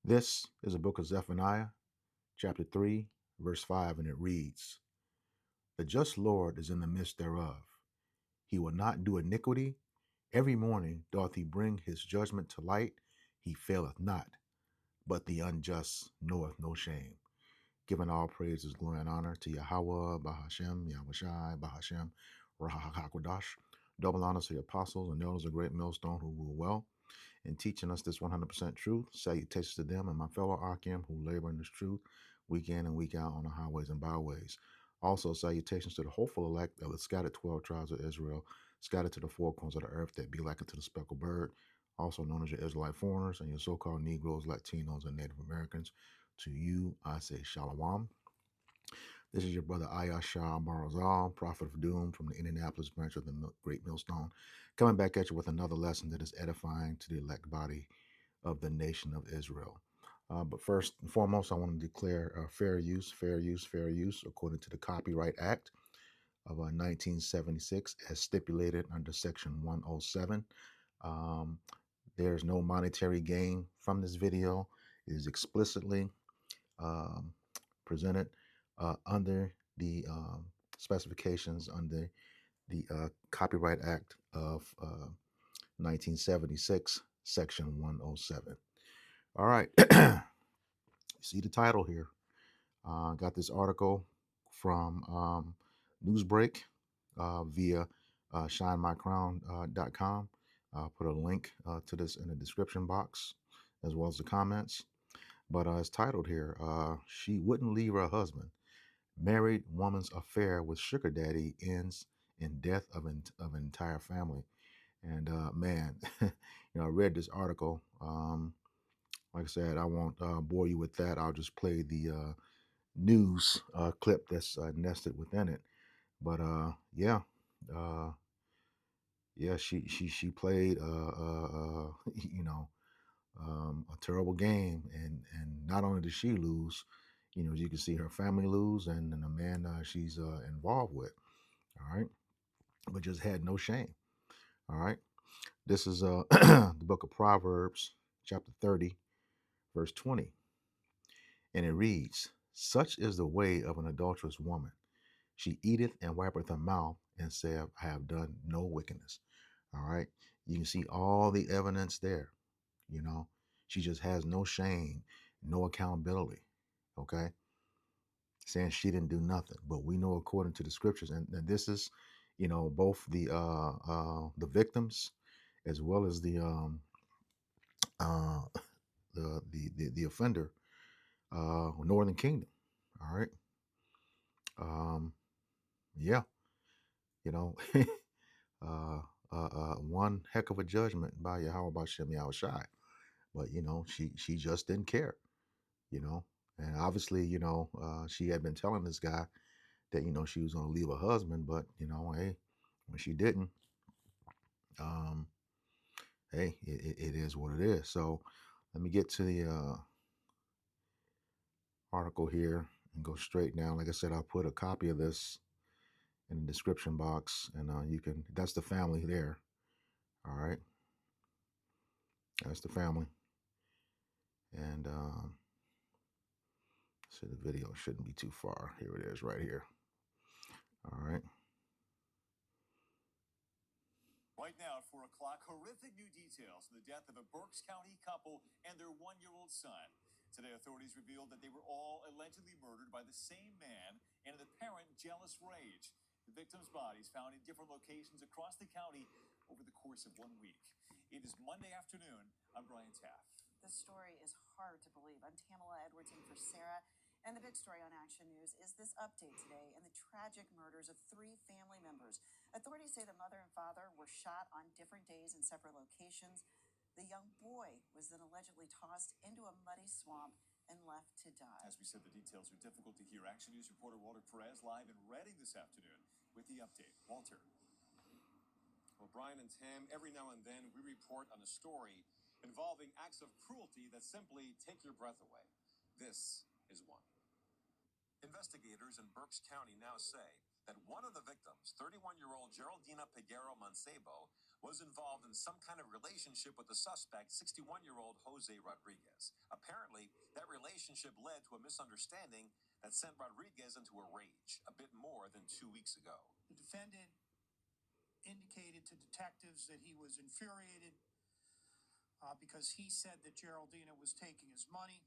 This is the book of Zephaniah, chapter 3, verse 5, and it reads, "The just Lord is in the midst thereof. He will not do iniquity. Every morning doth he bring his judgment to light. He faileth not, but the unjust knoweth no shame." Giving all praises, glory, and honor to Yahweh, Bahashem, Yahushai, Bahashem, Rahahakwadash. Double honor to the apostles and elders of great millstone who rule well in teaching us this 100% truth. Salutations to them and my fellow Akim who labor in this truth week in and week out on the highways and byways. Also, salutations to the hopeful elect of the scattered 12 tribes of Israel, scattered to the four corners of the earth that be like unto the speckled bird, also known as your Israelite foreigners and your so-called Negroes, Latinos, and Native Americans. To you, I say Shalom. This is your brother Ayashah Barazal, prophet of doom from the Indianapolis branch of the Great Millstone, coming back at you with another lesson that is edifying to the elect body of the nation of Israel. But first and foremost, I want to declare fair use, according to the Copyright Act of 1976, as stipulated under Section 107. There's no monetary gain from this video. It is explicitly presented under the specifications under the Copyright Act of 1976, Section 107. All right. See the title here. Got this article from Newsbreak via shinemycrown.com. I'll put a link to this in the description box as well as the comments. But it's titled here, "She Wouldn't Leave Her Husband. Married Woman's Affair with Sugar Daddy Ends in Death of an Entire Family." And man, I read this article. Like I said, I won't bore you with that. I'll just play the news clip that's nested within it. But yeah, she played a terrible game, and not only did she lose, you can see her family lose, and the man she's involved with. All right, but just had no shame. All right, this is the book of Proverbs, chapter 30, verse 20, and it reads, "Such is the way of an adulterous woman. She eateth and wipeth her mouth, and saith, I have done no wickedness." All right, you can see all the evidence there. She just has no shame, no accountability. Okay, saying she didn't do nothing, but we know according to the scriptures, and this is, both the victims as well as uh, the offender, Northern Kingdom. All right, yeah, you know, one heck of a judgment by Yahweh Bashem Yahushai, but she just didn't care, you know, and obviously, she had been telling this guy that she was going to leave her husband, but hey, when she didn't, um, hey, it is what it is. So let me get to the article here and go straight down. Like I said, I'll put a copy of this in the description box, and you can. That's the family there. All right, that's the family, and so the video shouldn't be too far. Here it is, right here. All right. Right now at 4 o'clock, horrific new details of the death of a Berks County couple and their one-year-old son. Today, authorities revealed that they were all allegedly murdered by the same man and an apparent jealous rage. The victims' bodies found in different locations across the county over the course of 1 week. It is Monday afternoon. I'm Brian Taft. The story is hard to believe. I'm Tamala Edwardson for Sarah. And the big story on Action News is this update today and the tragic murders of 3 family members. Authorities say the mother and father were shot on different days in separate locations. The young boy was then allegedly tossed into a muddy swamp and left to die. As we said, the details are difficult to hear. Action News reporter Walter Perez live in Reading this afternoon with the update. Walter. Well, Brian and Tam, every now and then we report on a story involving acts of cruelty that simply take your breath away. This is one. Investigators in Berks County now say that one of the victims, 31-year-old Geraldina Peguero Mancebo, was involved in some kind of relationship with the suspect, 61-year-old Jose Rodriguez. Apparently, that relationship led to a misunderstanding that sent Rodriguez into a rage a bit more than 2 weeks ago. The defendant indicated to detectives that he was infuriated because he said that Geraldina was taking his money,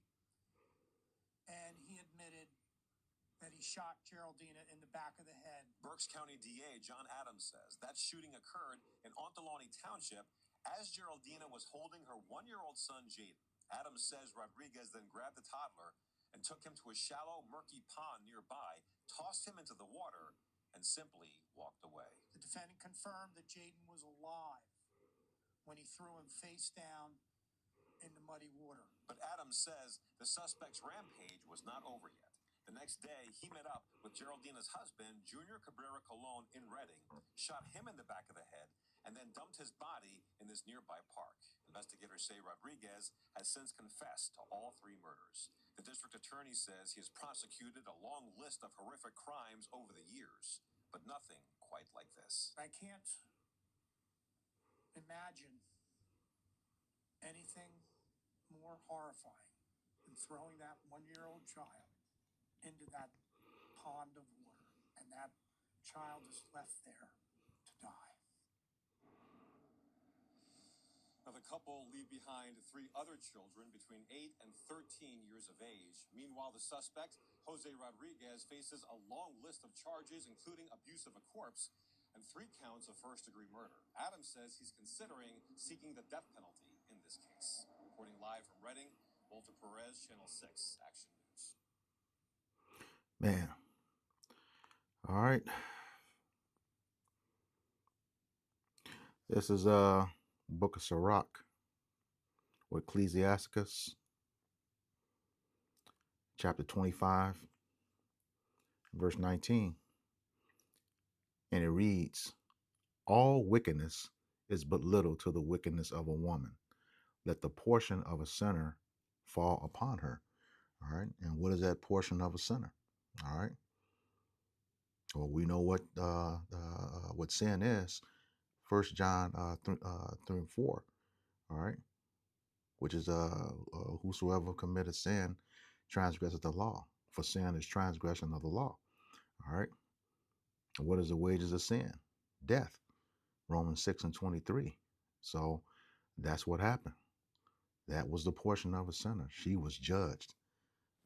and he admitted that he shot Geraldina in the back of the head. Berks County DA John Adams says that shooting occurred in Ontaloni Township as Geraldina was holding her 1-year-old son, Jaden. Adams says Rodriguez then grabbed the toddler and took him to a shallow, murky pond nearby, tossed him into the water, and simply walked away. The defendant confirmed that Jaden was alive when he threw him face down in the muddy water. But Adams says the suspect's rampage was not over yet. The next day, he met up with Geraldina's husband, Junior Cabrera Colon, in Redding, shot him in the back of the head, and then dumped his body in this nearby park. Investigators say Rodriguez has since confessed to all 3 murders. The district attorney says he has prosecuted a long list of horrific crimes over the years, but nothing quite like this. I can't imagine anything more horrifying than throwing that 1-year-old child into that pond of water, and that child is left there to die. Now, the couple leave behind 3 other children between 8 and 13 years of age. Meanwhile, the suspect, Jose Rodriguez, faces a long list of charges, including abuse of a corpse and 3 counts of first-degree murder. Adams says he's considering seeking the death penalty in this case. Reporting live from Redding, Walter Perez, Channel 6 Action News. Man. All right. This is Book of Sirach or Ecclesiasticus, chapter 25, verse 19. And it reads, all wickedness is but little to the wickedness of a woman. Let the portion of a sinner fall upon her. All right. And what is that portion of a sinner? All right. Well, we know what sin is. 1 John 3 and 4. All right. Which is whosoever committeth sin transgresseth the law. For sin is transgression of the law. All right. And what is the wages of sin? Death. Romans 6 and 23. So that's what happened. That was the portion of a sinner. She was judged.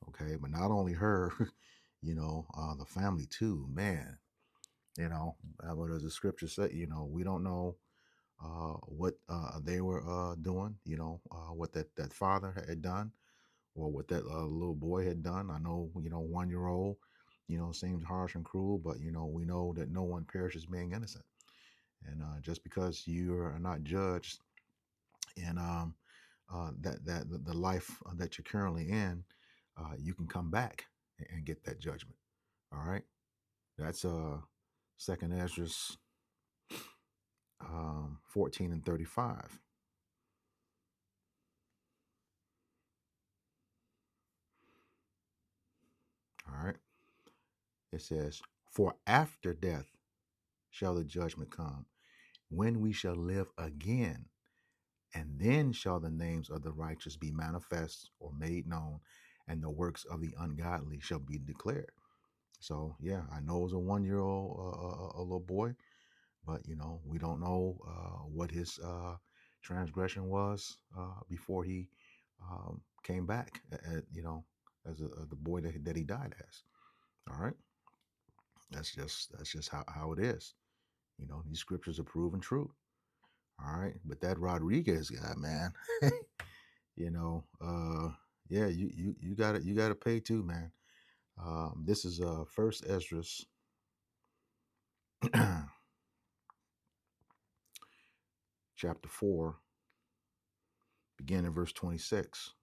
Okay. But not only her, the family too, man. But as the scripture said, we don't know what they were doing, what that father had done, or what that little boy had done. I know, 1-year-old, seems harsh and cruel, but, we know that no one perishes being innocent. And just because you are not judged in the life that you're currently in, you can come back and get that judgment. All right. That's 2nd Ezra 14 and 35. All right. It says, for after death shall the judgment come, when we shall live again, and then shall the names of the righteous be manifest or made known, and the works of the ungodly shall be declared. So, yeah, I know it was a 1-year-old, a little boy, but, we don't know what his transgression was before he came back, as the boy that he died as. All right. That's just how it is. These scriptures are proven true. All right. But that Rodriguez guy, man, yeah, you gotta pay too, man. This is 1st Ezra chapter 4, beginning in verse 26.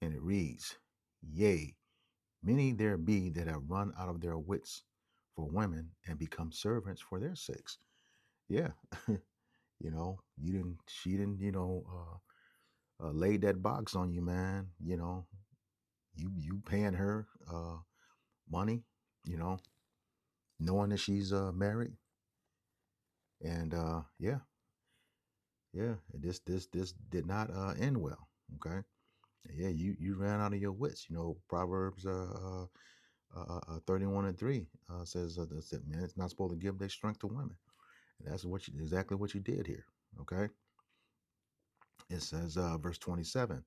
And it reads, yea, many there be that have run out of their wits for women and become servants for their sakes. Yeah. She didn't, laid that box on you, man. You paying her money, knowing that she's married, And yeah, yeah, this did not end well. Okay, yeah, you ran out of your wits. You know, Proverbs 31:3 says that man is not supposed to give their strength to women. And that's exactly what you did here. Okay, it says verse 27.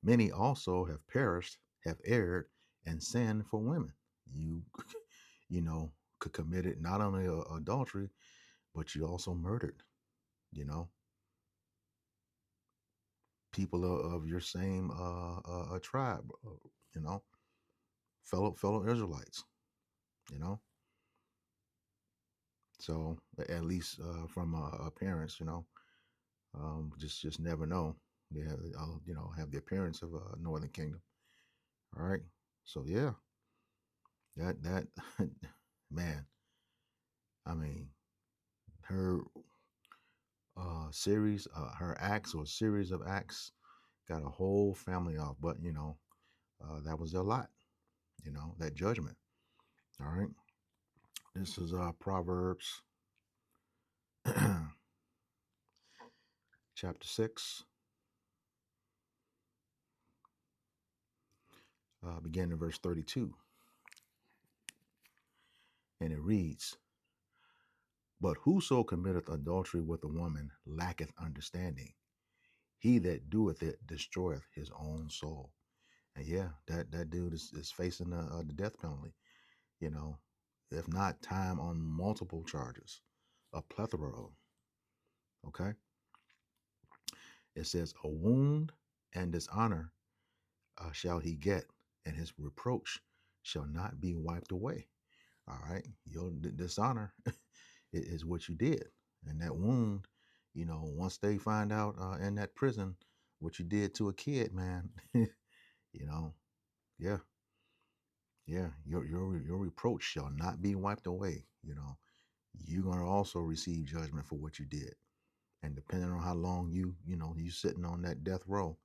Many also have perished, have erred, and sinned for women. You, you know, could committed not only adultery, but you also murdered. You know, people of your same tribe. You know, fellow Israelites. You know, so at least from appearance, you know, just never know. They have, you know, have the appearance of a Northern Kingdom. All right, so yeah, that man. I mean, her series, her acts or series of acts got a whole family off. But you know, that was their lot. You know, that judgment. All right. This is Proverbs chapter 6, beginning in verse 32, and it reads, "But whoso committeth adultery with a woman lacketh understanding. He that doeth it destroyeth his own soul." And yeah, that dude is facing the death penalty. You know, if not time on multiple charges, a plethora of them. Okay. It says, "A wound and dishonor shall he get, and his reproach shall not be wiped away." All right. Your dishonor is what you did. And that wound, you know, once they find out in that prison what you did to a kid, man, you know, yeah, yeah, your reproach shall not be wiped away. You know, you're gonna also receive judgment for what you did. And depending on how long you know, you sitting on that death row,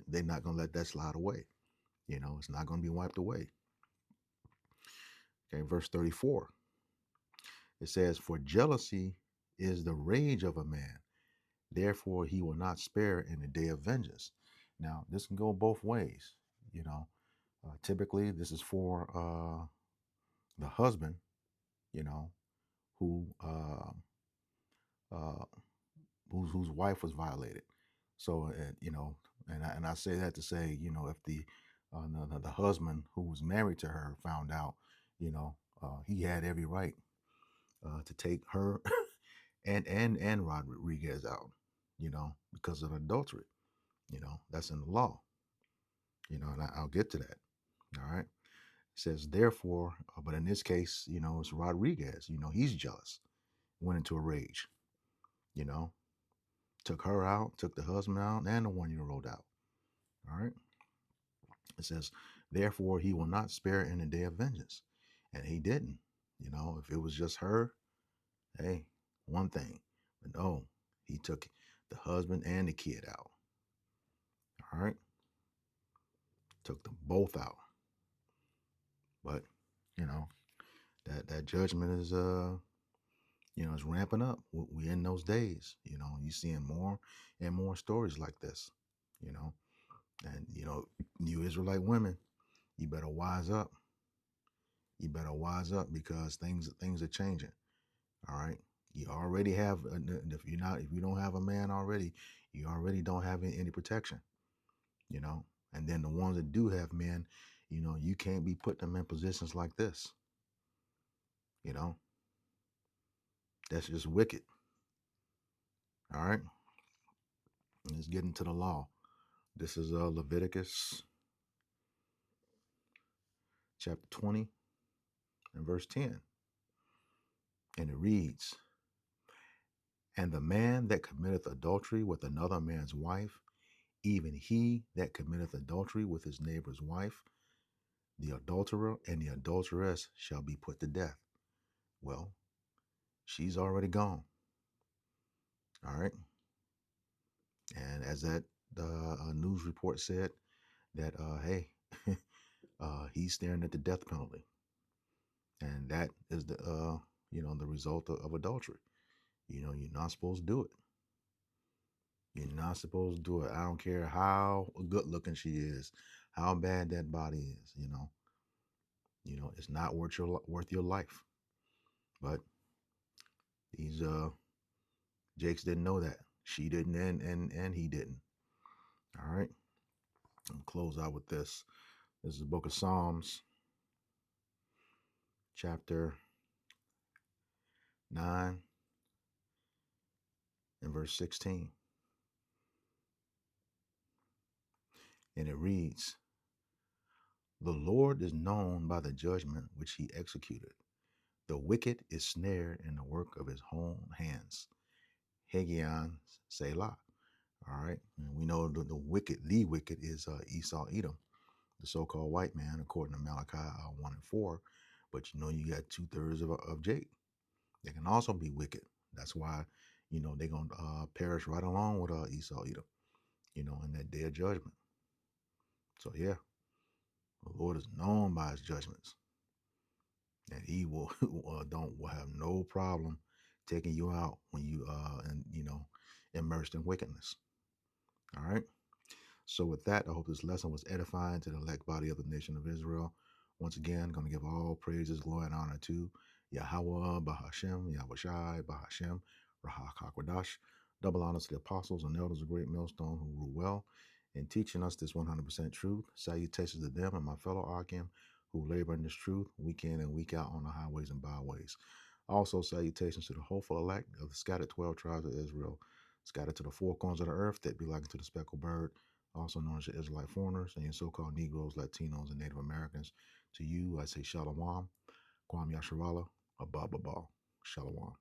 they're not gonna let that slide away. You know, it's not gonna be wiped away. Okay, verse 34. It says, "For jealousy is the rage of a man, therefore he will not spare in the day of vengeance." Now, this can go both ways. You know, typically this is for the husband, you know, who uh, whose wife was violated. So, you know, and I say that to say, you know, if the husband who was married to her found out, you know, he had every right to take her and Rodriguez out, you know, because of adultery. You know, that's in the law. You know, and I'll get to that. All right. It says, therefore, but in this case, you know, it's Rodriguez. You know, he's jealous, went into a rage. You know, took her out, took the husband out, and the 1 year old out. All right. It says, therefore, he will not spare in the day of vengeance. And he didn't. You know, if it was just her, hey, one thing. But no, he took the husband and the kid out. All right. Took them both out. But, you know, that judgment is you know, it's ramping up. We in those days. You know, you seeing more and more stories like this. You know, and you know, you Israelite women, you better wise up. You better wise up because things are changing. All right. You already have if you don't have a man already, you already don't have any protection. You know, and then the ones that do have men, you know, you can't be putting them in positions like this. You know, that's just wicked. All right. Let's get into the law. This is Leviticus chapter 20 and verse 10. And it reads, "And the man that committeth adultery with another man's wife, even he that committeth adultery with his neighbor's wife, the adulterer and the adulteress shall be put to death." Well, she's already gone. All right. And as that news report said, that, hey, he's staring at the death penalty. And that is the result of adultery. You're not supposed to do it. You're not supposed to do it. I don't care how good looking she is, how bad that body is. It's not worth your life. But these Jakes didn't know that. She didn't, and he didn't. All right. I'll close out with this. This is the book of Psalms, chapter 9 and verse 16. And it reads, "The Lord is known by the judgment which he executed. The wicked is snared in the work of his own hands." Hagion Selah. All right. And we know the wicked is Esau Edom, the so-called white man, according to Malachi 1 and 4. But you got 2/3 of Jake. They can also be wicked. That's why, they're going to perish right along with Esau Edom, in that day of judgment. So, yeah, the Lord is known by his judgments. And he will will have no problem taking you out when you immersed in wickedness. All right. So with that, I hope this lesson was edifying to the elect body of the nation of Israel. Once again, going to give all praises, glory, and honor to Yahweh, Bahashem, Yahweh Shai, Bahashem, Rahak HaKodash. Double honors to the apostles and elders of Great Millstone who rule well in teaching us this 100% truth. Salutations to them and my fellow Arkim who labor in this truth week in and week out on the highways and byways. Also, salutations to the hopeful elect of the scattered 12 tribes of Israel, scattered to the four corners of the earth that be like to the speckled bird, also known as your Israelite foreigners and your so-called Negroes, Latinos, and Native Americans. To you, I say Shalom, Kwam Yasharala, Abba Shalom.